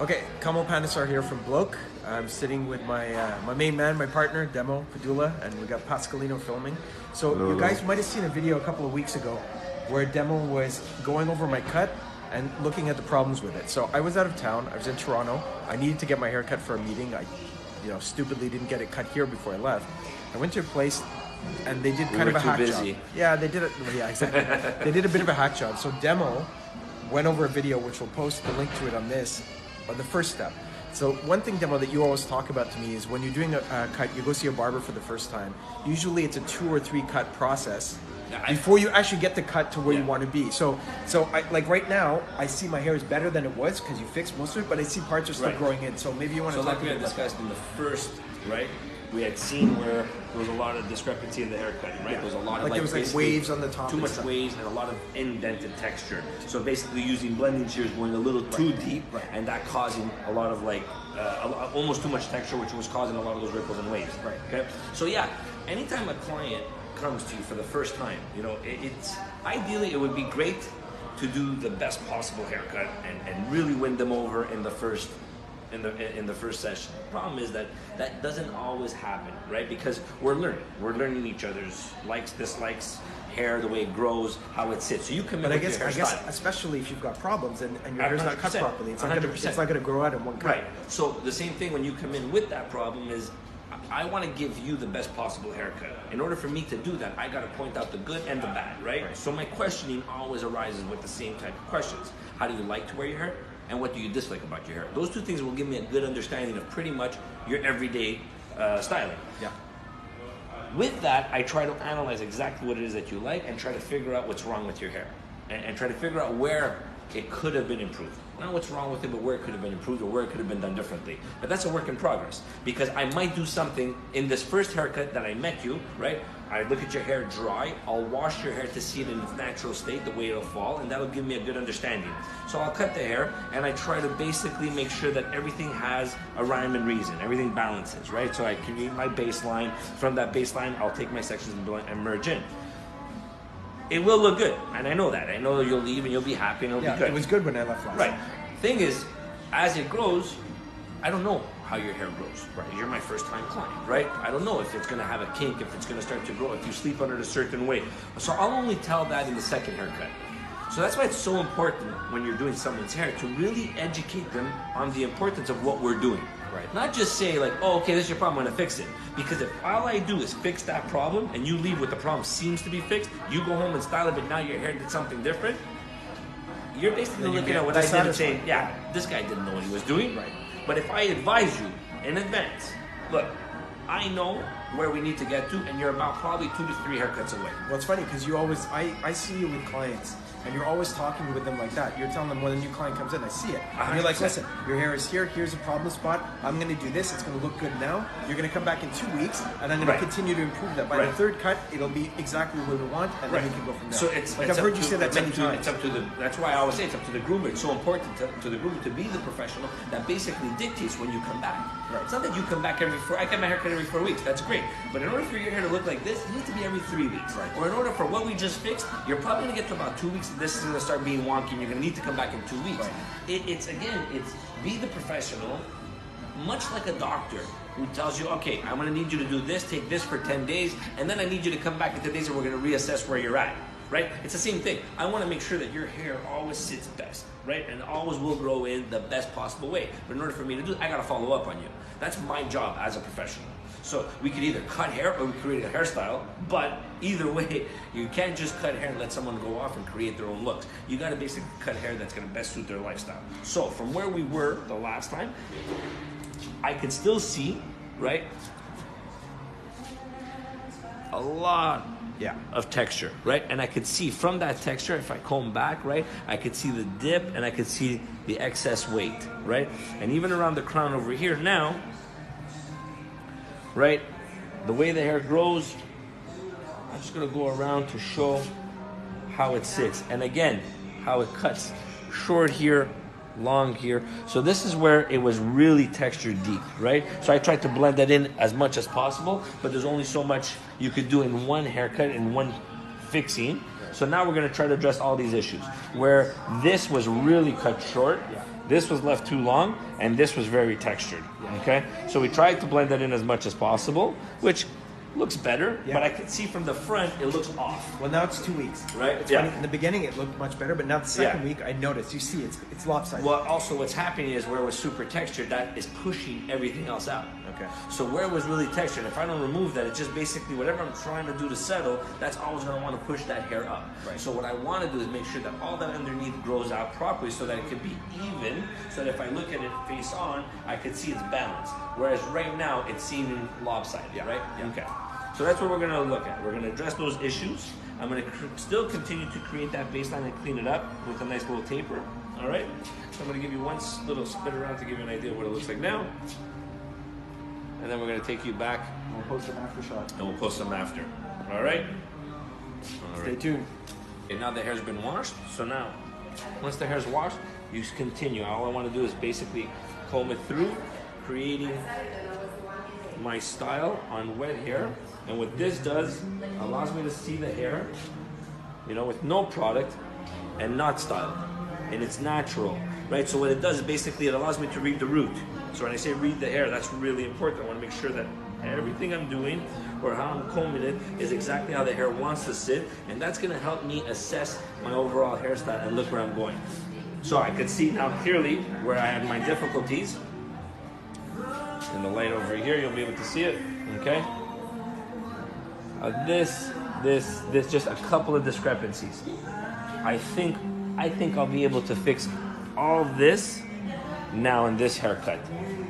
Okay, Kamal here from Bloke. I'm sitting with my main man, my partner, Demo Padula, and we got Pascalino filming. So Hello. You guys might have seen a video a couple of weeks ago where Demo was going over my cut and looking at the problems with it. So I was out of town. I was in Toronto. I needed to get my hair cut for a meeting. I, stupidly didn't get it cut here before I left. I went to a place and they did kind of a hack job. Yeah, they did it. Yeah, exactly. They did a bit of a hack job. So Demo went over a video, which we'll post the link to it on this, on the first step. So one thing, Demo, that you always talk about to me is when you're doing a cut, you go see a barber for the first time. Usually it's a 2 or 3 cut process before you actually get the cut to where you want to be. So like right now, I see my hair is better than it was because you fixed most of it, but I see parts are still growing in. So maybe you want to talk like we had discussed in the first, right? We had seen where there was a lot of discrepancy in the haircut, right? There was a lot of there was like waves on the top. Too much waves and a lot of indented texture. So basically using blending shears going a little too deep and that causing a lot of almost too much texture, which was causing a lot of those ripples and waves. Right. Okay. So yeah, anytime a client comes to you for the first time, it's ideally it would be great to do the best possible haircut and really win them over in the first session. The problem is that doesn't always happen, right? Because we're learning each other's likes, dislikes, hair, the way it grows, how it sits. So you come in with your hairstyle. I guess especially if you've got problems and your hair's not cut properly, it's not going to grow out in one cut. Right. So the same thing when you come in with that problem is, I want to give you the best possible haircut. In order for me to do that, I got to point out the good and the bad, right? So my questioning always arises with the same type of questions. How do you like to wear your hair? And what do you dislike about your hair? Those 2 things will give me a good understanding of pretty much your everyday styling. Yeah. With that, I try to analyze exactly what it is that you like and try to figure out what's wrong with your hair. And try to figure out where it could have been improved. Not what's wrong with it, but where it could have been improved or where it could have been done differently. But that's a work in progress because I might do something in this first haircut that I met you, right? I look at your hair dry, I'll wash your hair to see it in its natural state, the way it'll fall, and that'll give me a good understanding. So I'll cut the hair and I try to basically make sure that everything has a rhyme and reason, everything balances, right? So I create my baseline. From that baseline, I'll take my sections and merge in. It will look good, and I know that. I know you'll leave and you'll be happy and it'll be good. It was good when I left last time. Thing is, as it grows, I don't know how your hair grows. Right. You're my first time client, right? I don't know if it's gonna have a kink, if it's gonna start to grow, if you sleep under it a certain way. So I'll only tell that in the second haircut. So that's why it's so important when you're doing someone's hair to really educate them on the importance of what we're doing. Right. Not just say like, oh, okay, this is your problem, I'm gonna fix it. Because if all I do is fix that problem and you leave with the problem seems to be fixed, you go home and style it, but now your hair did something different, you're basically looking at what I did and saying, yeah, this guy didn't know what he was doing. Right. But if I advise you in advance, look, I know where we need to get to, and you're about probably 2 to 3 haircuts away. Well, it's funny because you always, I see you with clients, and you're always talking with them like that. You're telling them when a new client comes in, I see it. And you're like, listen, your hair is here, here's a problem spot, I'm going to do this, it's going to look good now, you're going to come back in 2 weeks, and I'm going to continue to improve that. By the 3rd cut, it'll be exactly what we want, and then we can go from there. So it's I've heard you say that many times. It's up to that's why I always say it's up to the groomer. It's so important to the groomer to be the professional that basically dictates when you come back. Right. It's not that you come back I get my hair cut every 4 weeks, that's great. But in order for your hair to look like this, it needs to be every 3 weeks. Right. Or in order for what we just fixed, you're probably going to get to about 2 weeks, this is going to start being wonky, and you're going to need to come back in 2 weeks. Right. It's be the professional, much like a doctor who tells you, okay, I'm going to need you to do this, take this for 10 days, and then I need you to come back in 10 days and we're going to reassess where you're at. Right? It's the same thing. I want to make sure that your hair always sits best, right? And always will grow in the best possible way. But in order for me to do it, I got to follow up on you. That's my job as a professional. So we could either cut hair or we create a hairstyle, but either way, you can't just cut hair and let someone go off and create their own looks. You got to basically cut hair that's going to best suit their lifestyle. So from where we were the last time, I could still see, right, a lot of texture, right? And I could see from that texture, if I comb back, right, I could see the dip and I could see the excess weight, right? And even around the crown over here now, right, the way the hair grows, I'm just gonna go around to show how it sits. And again, how it cuts short here, long here. So this is where it was really texture deep, right? So I tried to blend that in as much as possible, but there's only so much you could do in one haircut, in one fixing. So now we're going to try to address all these issues. Where this was really cut short, this was left too long, and this was very textured. Okay, so we tried to blend that in as much as possible, which looks better, but I can see from the front it looks off. Well, now it's 2 weeks, Right? It's funny. In the beginning, it looked much better, but now the second week, I noticed. You see, it's lopsided. Well, also what's happening is where it was super textured, that is pushing everything else out. Okay. So where it was really textured, if I don't remove that, it's just basically whatever I'm trying to do to settle, that's always going to want to push that hair up. Right. So what I want to do is make sure that all that underneath grows out properly so that it can be even, so that if I look at it face on, I can see it's balanced. Whereas right now, it's seeming lopsided, right? Yeah. Okay. So that's what we're going to look at. We're going to address those issues. I'm going to still continue to create that baseline and clean it up with a nice little taper. All right? So I'm going to give you one little spin around to give you an idea of what it looks like now. And then we're going to take you back. We'll post them after shot. And we'll post them after. All right? All Stay right. tuned. Okay, now the hair's been washed. So now, once the hair's washed, you continue. All I want to do is basically comb it through, creating my style on wet hair. And what this does, allows me to see the hair, you know, with no product and not styled. And it's natural, right? So what it does is basically it allows me to read the root. So when I say read the hair, that's really important. I want to make sure that everything I'm doing or how I'm combing it is exactly how the hair wants to sit. And that's going to help me assess my overall hairstyle and look where I'm going. So I can see now clearly where I have my difficulties. In the light over here, you'll be able to see it, okay? This, just a couple of discrepancies. I think I'll be able to fix all this now in this haircut.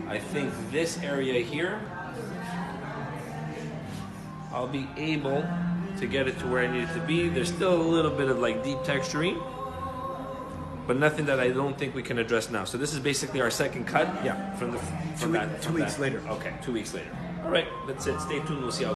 I think this area here, I'll be able to get it to where I need it to be. There's still a little bit of like deep texturing, but nothing that I don't think we can address now. So this is basically our second cut. Yeah. From 2 weeks later. Okay, 2 weeks later. All right, that's it. Stay tuned. We'll see how